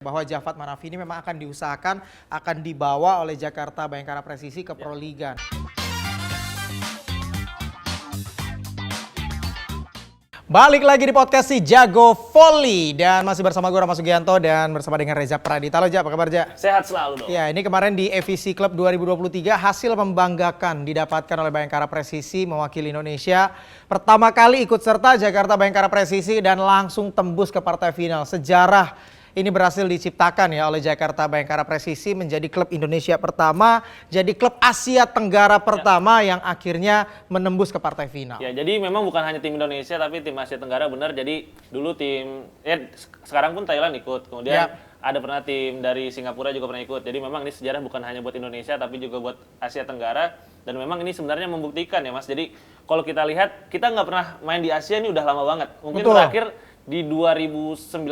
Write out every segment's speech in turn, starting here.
Bahwa Jafat Manafi ini memang akan diusahakan akan dibawa oleh Jakarta Bayangkara Presisi ke Proliga. Balik lagi di podcast si Jago Volley dan masih bersama gue Rama Sugianto dan bersama dengan Reza Pradita. Halo Ja, apa kabar Ja? Sehat selalu dong. Ya, ini kemarin di EVC Club 2023 hasil membanggakan didapatkan oleh Bayangkara Presisi mewakili Indonesia. Pertama kali ikut serta Jakarta Bayangkara Presisi dan langsung tembus ke partai final. Sejarah ini berhasil diciptakan ya oleh Jakarta Bayangkara Presisi menjadi klub Indonesia pertama, jadi klub Asia Tenggara pertama yang akhirnya menembus ke partai final. Ya, jadi memang bukan hanya tim Indonesia tapi tim Asia Tenggara benar. Jadi dulu sekarang pun Thailand ikut. Kemudian ada pernah tim dari Singapura juga pernah ikut. Jadi memang ini sejarah bukan hanya buat Indonesia tapi juga buat Asia Tenggara. Dan memang ini sebenarnya membuktikan ya Mas. Jadi kalau kita lihat kita nggak pernah main di Asia ini udah lama banget. Mungkin terakhir di 2019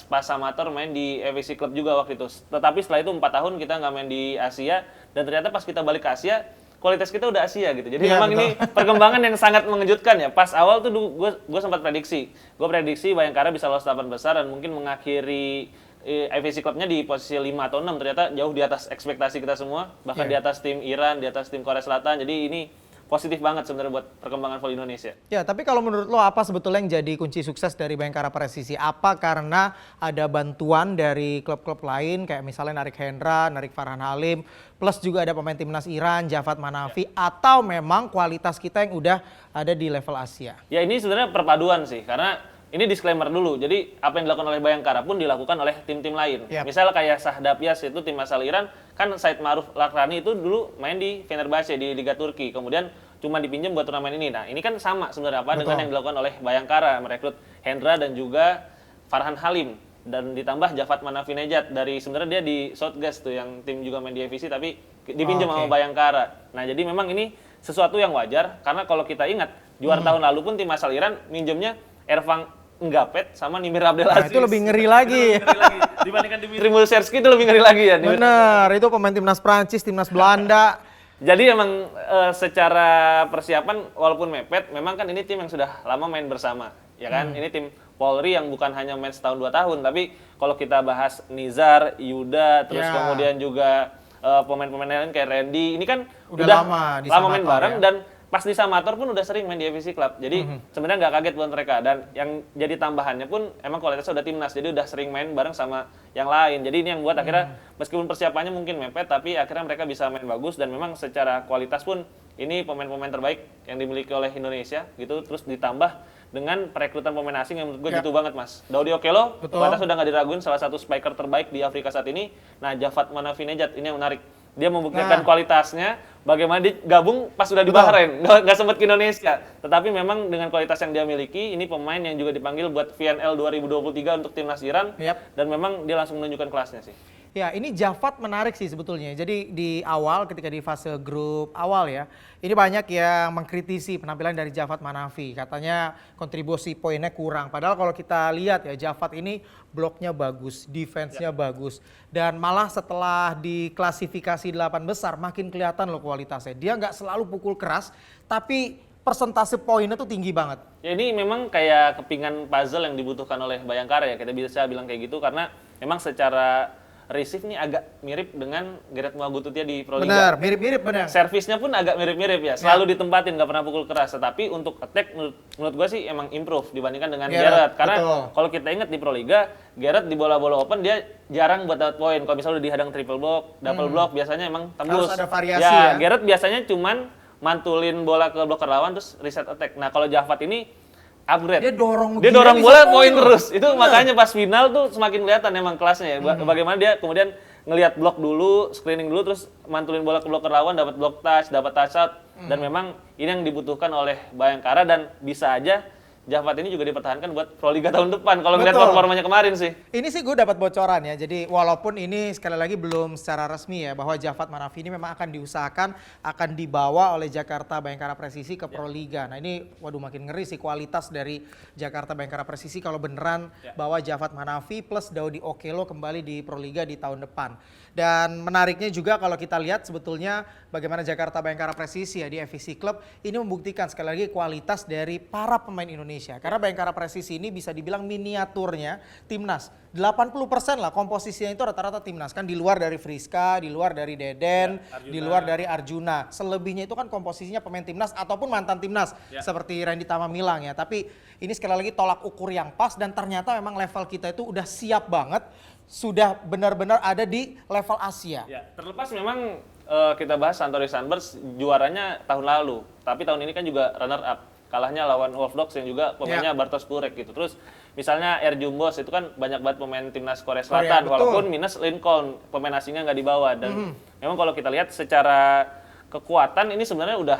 pas amator main di EVC Club juga waktu itu. Tetapi setelah itu 4 tahun kita nggak main di Asia dan ternyata pas kita balik ke Asia kualitas kita udah Asia gitu. Jadi memang ini perkembangan yang sangat mengejutkan ya. Pas awal tuh gue sempat prediksi. Gue prediksi Bayangkara bisa lolos 8 besar dan mungkin mengakhiri EVC Club-nya di posisi 5 atau 6. Ternyata jauh di atas ekspektasi kita semua. Bahkan di atas tim Iran, di atas tim Korea Selatan. Jadi ini positif banget sebenarnya buat perkembangan volley Indonesia. Ya, tapi kalau menurut lo apa sebetulnya yang jadi kunci sukses dari Bayangkara Presisi? Apa karena ada bantuan dari klub-klub lain kayak misalnya Narik Hendra, Narik Farhan Halim, plus juga ada pemain timnas Iran, Jafat Manafi, atau memang kualitas kita yang udah ada di level Asia? Ya ini sebenarnya perpaduan sih, karena ini disclaimer dulu. Jadi apa yang dilakukan oleh Bayangkara pun dilakukan oleh tim-tim lain. Misal kayak Sahdap Yas itu tim asal Iran, kan Said Maruf Lakrani itu dulu main di Fenerbahce di Liga Turki. Kemudian cuma dipinjam buat turnamen ini. Nah, ini kan sama sebenarnya dengan yang dilakukan oleh Bayangkara, merekrut Hendra dan juga Farhan Halim dan ditambah Jafat Manafi Nejat dari sebenarnya dia di Southgast tuh yang tim juga main di EVC tapi dipinjam sama Bayangkara. Nah, jadi memang ini sesuatu yang wajar karena kalau kita ingat juara tahun lalu pun tim asal Iran minjemnya Ervang Ngapet sama Nimir Abdelaziz. Nah, itu lebih ngeri lagi. Dibandingkan Dimitri Mulserski itu lebih ngeri lagi ya. Bener, itu pemain timnas Prancis, timnas Belanda. Jadi emang secara persiapan walaupun mepet, memang kan ini tim yang sudah lama main bersama, ya kan? Ini tim Polri yang bukan hanya main setahun 2 tahun, tapi kalau kita bahas Nizar, Yuda, terus kemudian juga pemain-pemain lain kayak Randy, ini kan udah lama main bareng dan pas di Samator pun udah sering main di EVC Club. Jadi sebenarnya nggak kaget buat mereka dan yang jadi tambahannya pun emang kualitasnya udah timnas. Jadi udah sering main bareng sama yang lain. Jadi ini yang buat akhirnya meskipun persiapannya mungkin mepet tapi akhirnya mereka bisa main bagus dan memang secara kualitas pun ini pemain-pemain terbaik yang dimiliki oleh Indonesia gitu. Terus ditambah dengan perekrutan pemain asing yang menurut gue jitu banget Mas. Daudi Okello, kualitas sudah nggak diraguin salah satu spiker terbaik di Afrika saat ini. Nah Jafat Manafi Nejat ini yang menarik. Dia membuktikan kualitasnya, bagaimana dia gabung pas sudah di Bahrain, nggak sempat ke Indonesia. Tetapi memang dengan kualitas yang dia miliki, ini pemain yang juga dipanggil buat VNL 2023 untuk timnas Iran, dan memang dia langsung menunjukkan kelasnya sih. Ya, ini Jafat menarik sih sebetulnya. Jadi di awal ketika di fase grup awal ya, ini banyak yang mengkritisi penampilan dari Jafat Manafi. Katanya kontribusi poinnya kurang. Padahal kalau kita lihat ya, Jafat ini bloknya bagus, defense-nya bagus. Dan malah setelah diklasifikasi 8 besar makin kelihatan loh kualitasnya. Dia nggak selalu pukul keras, tapi persentase poinnya tuh tinggi banget. Ya ini memang kayak kepingan puzzle yang dibutuhkan oleh Bayangkara ya. Kita bisa bilang kayak gitu karena memang secara receive nih agak mirip dengan Gerard Muagututia di Proliga. Benar, mirip-mirip benar. Servisnya pun agak mirip-mirip ya, selalu ditempatin, nggak pernah pukul keras. Tapi untuk attack menurut gue sih emang improve dibandingkan dengan Gerard. Karena kalau kita ingat di Proliga, Gerard di bola-bola open dia jarang buat dapat poin. Kalau misalnya udah dihadang triple block, double block biasanya emang tembus. Harus ada variasi ya. Gerard biasanya cuman mantulin bola ke blocker lawan terus reset attack. Nah kalau Jafat ini upgrade. Dia dorong bola poin terus. Itu makanya pas final tuh semakin kelihatan emang kelasnya ya. Bagaimana dia kemudian ngelihat blok dulu, screening dulu terus mantulin bola ke blocker lawan, dapat block touch, dapat touch out dan memang ini yang dibutuhkan oleh Bayangkara dan bisa aja Jafat ini juga dipertahankan buat Proliga tahun depan kalau ngeliat performanya kemarin sih. Ini sih gue dapat bocoran ya. Jadi walaupun ini sekali lagi belum secara resmi ya bahwa Jafat Manafi ini memang akan diusahakan akan dibawa oleh Jakarta Bayangkara Presisi ke Proliga. Nah ini waduh makin ngeri sih kualitas dari Jakarta Bayangkara Presisi kalau beneran bawa Jafat Manafi plus Daudi Okello kembali di Proliga di tahun depan. Dan menariknya juga kalau kita lihat sebetulnya bagaimana Jakarta Bayangkara Presisi ya di EVC Club ini membuktikan sekali lagi kualitas dari para pemain Indonesia Indonesia. Karena Bayangkara Presisi ini bisa dibilang miniaturnya timnas. 80% lah komposisinya itu rata-rata timnas. Kan di luar dari Friska, di luar dari Deden, di luar dari Arjuna. Selebihnya itu kan komposisinya pemain timnas ataupun mantan timnas. Seperti Randy Tamamilang ya. Tapi ini sekali lagi tolak ukur yang pas dan ternyata memang level kita itu udah siap banget. Sudah benar-benar ada di level Asia. Ya, terlepas memang kita bahas Suntory Sunburst juaranya tahun lalu. Tapi tahun ini kan juga runner up. Kalahnya lawan Wolfdogs yang juga pemainnya Bartosz Kurek gitu. Terus misalnya Air Jumbos itu kan banyak banget pemain timnas Korea Selatan, walaupun minus Lincoln, pemain asingnya nggak dibawa. Dan memang kalau kita lihat secara kekuatan ini sebenarnya udah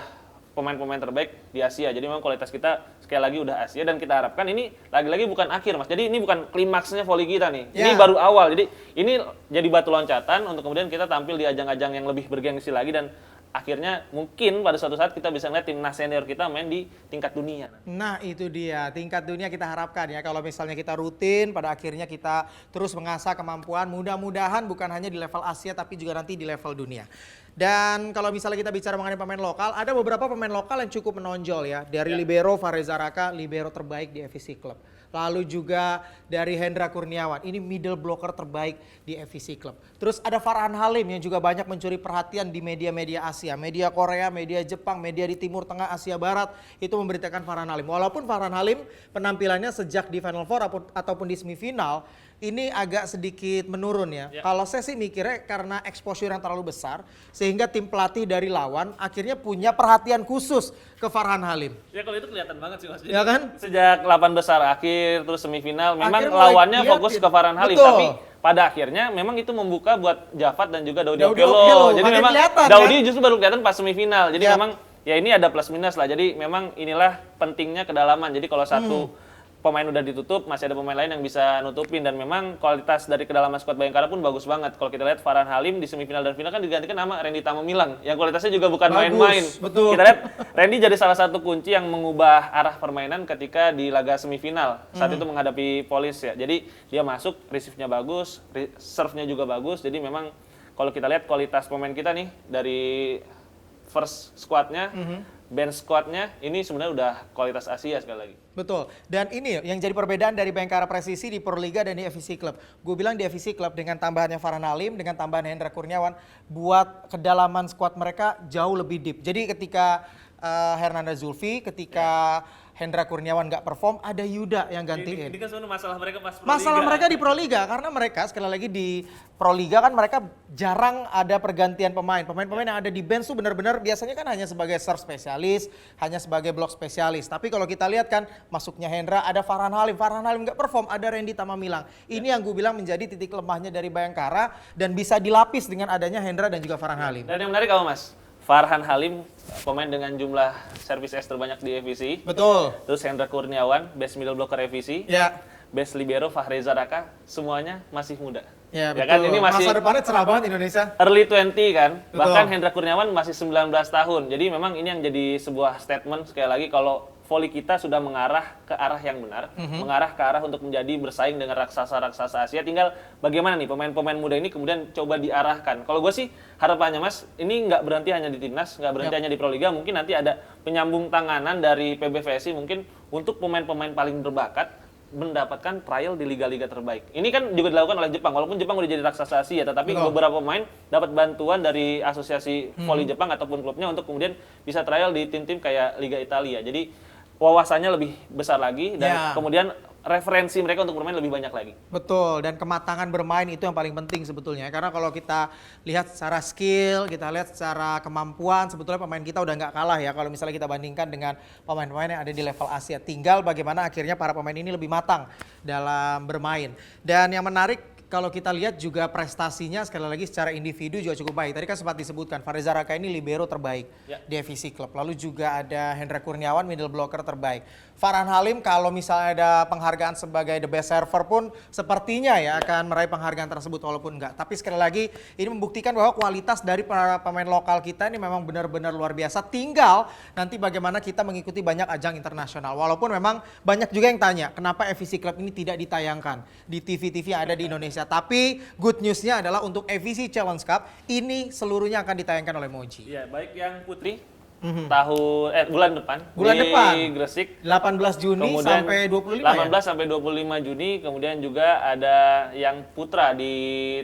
pemain-pemain terbaik di Asia. Jadi memang kualitas kita sekali lagi udah Asia dan kita harapkan ini lagi-lagi bukan akhir Mas. Jadi ini bukan klimaksnya voli kita nih. Ini baru awal. Jadi ini jadi batu loncatan untuk kemudian kita tampil di ajang-ajang yang lebih bergengsi lagi dan akhirnya mungkin pada suatu saat kita bisa melihat timnas senior kita main di tingkat dunia. Nah itu dia, tingkat dunia kita harapkan ya. Kalau misalnya kita rutin, pada akhirnya kita terus mengasah kemampuan. Mudah-mudahan bukan hanya di level Asia, tapi juga nanti di level dunia. Dan kalau misalnya kita bicara mengenai pemain lokal, ada beberapa pemain lokal yang cukup menonjol ya. Dari libero Fareza Raka, libero terbaik di FVC Club. Lalu juga dari Hendra Kurniawan, ini middle blocker terbaik di FVC Club. Terus ada Farhan Halim yang juga banyak mencuri perhatian di media-media Asia. Media Korea, media Jepang, media di Timur Tengah, Asia Barat itu memberitakan Farhan Halim. Walaupun Farhan Halim penampilannya sejak di Final Four ataupun di semifinal, ini agak sedikit menurun ya. Kalau saya sih mikirnya karena exposure yang terlalu besar, sehingga tim pelatih dari lawan akhirnya punya perhatian khusus ke Farhan Halim. Ya kalau itu kelihatan banget sih Mas. Ya kan? Sejak 8 besar akhir terus semifinal memang Akhirnya lawannya mulai fokus liatin. ke Farhan Halim, Betul. tapi pada akhirnya memang itu membuka buat Jafat dan juga Daudi Daudi Okello. Okello, Jadi makanya memang kelihatan, Daudi kan? justru baru kelihatan pas semifinal. Jadi memang ya ini ada plus minus lah. Jadi memang inilah pentingnya kedalaman. Jadi kalau satu pemain udah ditutup, masih ada pemain lain yang bisa nutupin dan memang kualitas dari kedalaman skuad Bayangkara pun bagus banget. Kalau kita lihat Farhan Halim di semifinal dan final kan digantikan nama Randy Tamamilang yang kualitasnya juga bukan main-main. Betul. Kita lihat Randy jadi salah satu kunci yang mengubah arah permainan ketika di laga semifinal. Saat itu menghadapi Polis ya. Jadi dia masuk, receive-nya bagus, serve-nya juga bagus. Jadi memang kalau kita lihat kualitas pemain kita nih dari first squad-nya, bench squad-nya ini sebenarnya udah kualitas Asia sekali lagi. Betul. Dan ini yang jadi perbedaan dari Bayangkara Presisi di Proliga dan di FVC Club. Gue bilang di FVC Club dengan tambahannya Farhan Halim, dengan tambahan Hendra Kurniawan, buat kedalaman skuad mereka jauh lebih deep. Jadi ketika Hernanda Zulfi, ketika Hendra Kurniawan nggak perform, ada Yuda yang gantiin. Ini kan sebenarnya masalah mereka pas Proliga. Masalah mereka di Proliga, karena mereka sekali lagi di Proliga kan mereka jarang ada pergantian pemain. Pemain-pemain yang ada di bench tuh benar-benar biasanya kan hanya sebagai serve spesialis, hanya sebagai block spesialis. Tapi kalau kita lihat kan masuknya Hendra, ada Farhan Halim nggak perform, ada Randy Tamamilang. Ini yang gue bilang menjadi titik lemahnya dari Bayangkara dan bisa dilapis dengan adanya Hendra dan juga Farhan Halim. Dan yang menarik apa Mas? Farhan Halim, pemain dengan jumlah service S terbanyak di FVC. Betul. Terus Hendra Kurniawan, best middle blocker FVC. Ya. Best libero Fahreza Raka, semuanya masih muda. Ya, betul. Kan ini masih masa depannya cerah banget Indonesia. early 20 kan. Betul. Bahkan Hendra Kurniawan masih 19 tahun. Jadi memang ini yang jadi sebuah statement sekali lagi kalau voli kita sudah mengarah ke arah yang benar, mengarah ke arah untuk menjadi bersaing dengan raksasa-raksasa Asia. Tinggal bagaimana nih pemain-pemain muda ini kemudian coba diarahkan. Kalau gue sih harapannya Mas, ini nggak berhenti hanya di timnas, nggak berhenti hanya di Proliga. Mungkin nanti ada penyambung tanganan dari PBVSI mungkin untuk pemain-pemain paling berbakat mendapatkan trial di liga-liga terbaik. Ini kan juga dilakukan oleh Jepang, walaupun Jepang udah jadi raksasa Asia, tetapi beberapa pemain dapat bantuan dari asosiasi voli Jepang ataupun klubnya untuk kemudian bisa trial di tim-tim kayak Liga Italia. Jadi wawasannya lebih besar lagi dan kemudian referensi mereka untuk bermain lebih banyak lagi. Betul, dan kematangan bermain itu yang paling penting sebetulnya. Karena kalau kita lihat secara skill, kita lihat secara kemampuan, sebetulnya pemain kita udah nggak kalah ya kalau misalnya kita bandingkan dengan pemain-pemain yang ada di level Asia. Tinggal bagaimana akhirnya para pemain ini lebih matang dalam bermain. Dan yang menarik, kalau kita lihat juga prestasinya sekali lagi secara individu juga cukup baik. Tadi kan sempat disebutkan Fareza Raka ini libero terbaik di FVC Club. Lalu juga ada Hendra Kurniawan middle blocker terbaik. Farhan Halim kalau misalnya ada penghargaan sebagai the best server pun sepertinya ya akan meraih penghargaan tersebut walaupun enggak. Tapi sekali lagi ini membuktikan bahwa kualitas dari para pemain lokal kita ini memang benar-benar luar biasa. Tinggal nanti bagaimana kita mengikuti banyak ajang internasional. Walaupun memang banyak juga yang tanya kenapa FVC Club ini tidak ditayangkan di TV-TV yang ada di Indonesia. Tapi good news-nya adalah untuk FVC Challenge Cup ini seluruhnya akan ditayangkan oleh Moji. Iya, baik yang putri bulan depan Bulan di depan. Gresik. 18 Juni Kemudian sampai 25 18 ya? sampai 25 Juni, kemudian juga ada yang putra di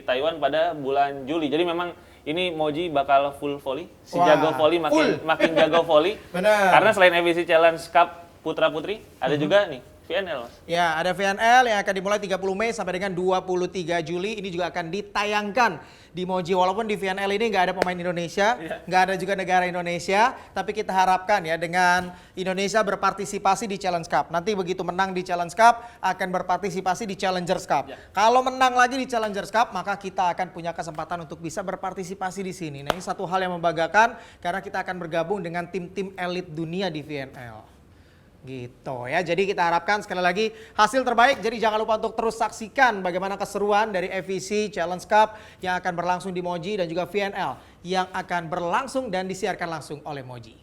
Taiwan pada bulan Juli. Jadi memang ini Moji bakal full volley, si Wah, jago volley full. makin jago volley. Benar. Karena selain FVC Challenge Cup putra putri, ada juga nih VNL, Mas. Ya, ada VNL yang akan dimulai 30 Mei sampai dengan 23 Juli. Ini juga akan ditayangkan di Moji. Walaupun di VNL ini nggak ada pemain Indonesia, nggak ada juga negara Indonesia. Tapi kita harapkan ya dengan Indonesia berpartisipasi di Challenge Cup. Nanti begitu menang di Challenge Cup, akan berpartisipasi di Challengers Cup. Kalau menang lagi di Challengers Cup, maka kita akan punya kesempatan untuk bisa berpartisipasi di sini. Nah, ini satu hal yang membanggakan karena kita akan bergabung dengan tim-tim elit dunia di VNL. Gitu ya, jadi kita harapkan sekali lagi hasil terbaik. Jadi jangan lupa untuk terus saksikan bagaimana keseruan dari FVC Challenge Cup yang akan berlangsung di Moji dan juga VNL yang akan berlangsung dan disiarkan langsung oleh Moji.